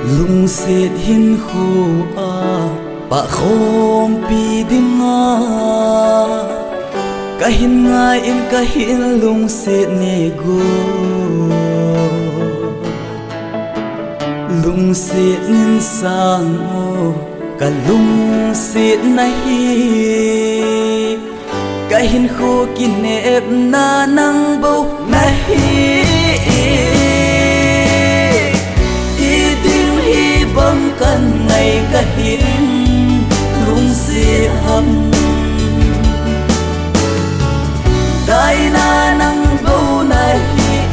lung set hin khu a pa khom pi dinga ka hin ngai in ka hin lung set ne go lung set nin sang o ka lung set na hi ka hin khu kin ep na nang bo na hi băng căn ngày cả hiến lung si hầm đại na năng bầu na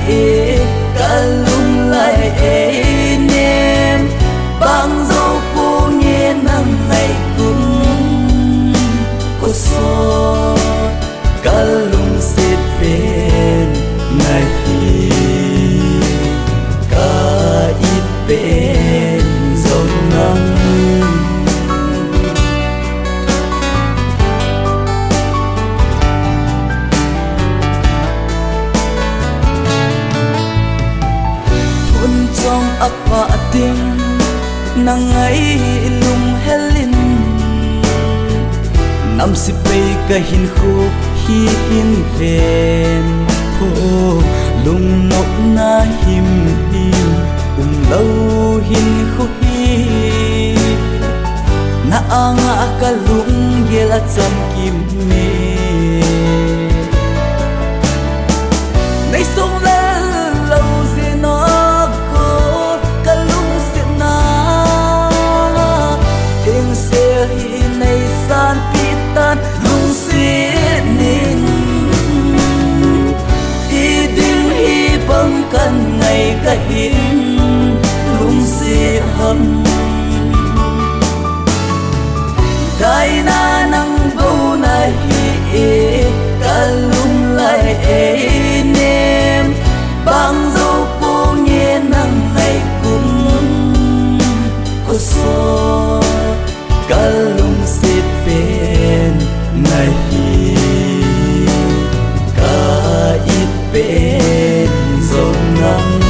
hi cả lung lại nem băng dâu cô nghe năng ngày cũng có so cả lung si bên ngày hi cả ít bên trong ấp và tiếng nắng ấy lung helin năm si bay cả hin khu hi hin ven lung nóc na him lâu hin khu hi na anga ka lung gel cham kim me nei song la lâu se no lung si nin i ding hi băng căn ngày cả hin lung si hầm đại na năng bầu na hi cả lung lại nem băng dâu cô nghe năng ngày cũng có so cả lung si bên ngày cả ít bên dòng nắng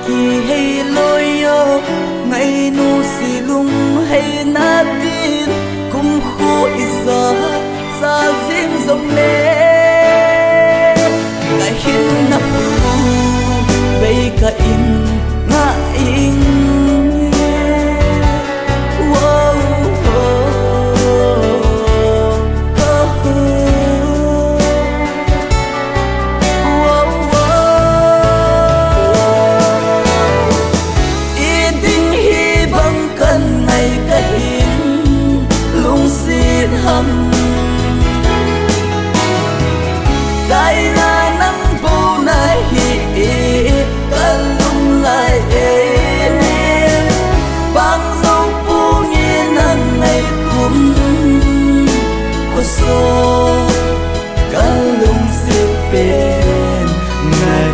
ki hay lôi yo ngày nu si lung hay na tin kum khu isa sa zing zong le ka hin na pu bay ka in na in đại na năng bầu na hi cả lung lại nem băng dâu cô nghe năng ngày cũng có số cả lung si bên ngày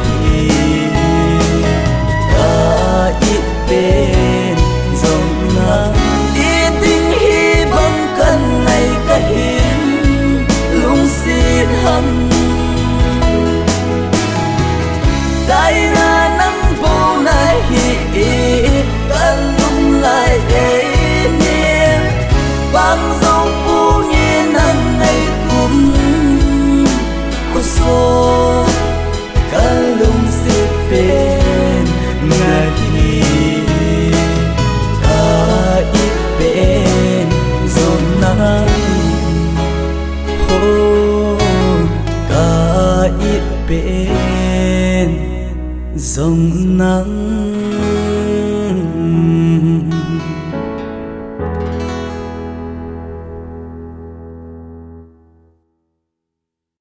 cả ít bên dòng nắng ít tình hi băng căn ngày cả hiến lung si hầm đại na năng bầu na hi cả lung lại nem băng dâu cô nghe năng ngày cũng có số cả lung si bên ngày cả ít bên dòng nắng cả ít bên dòng nắng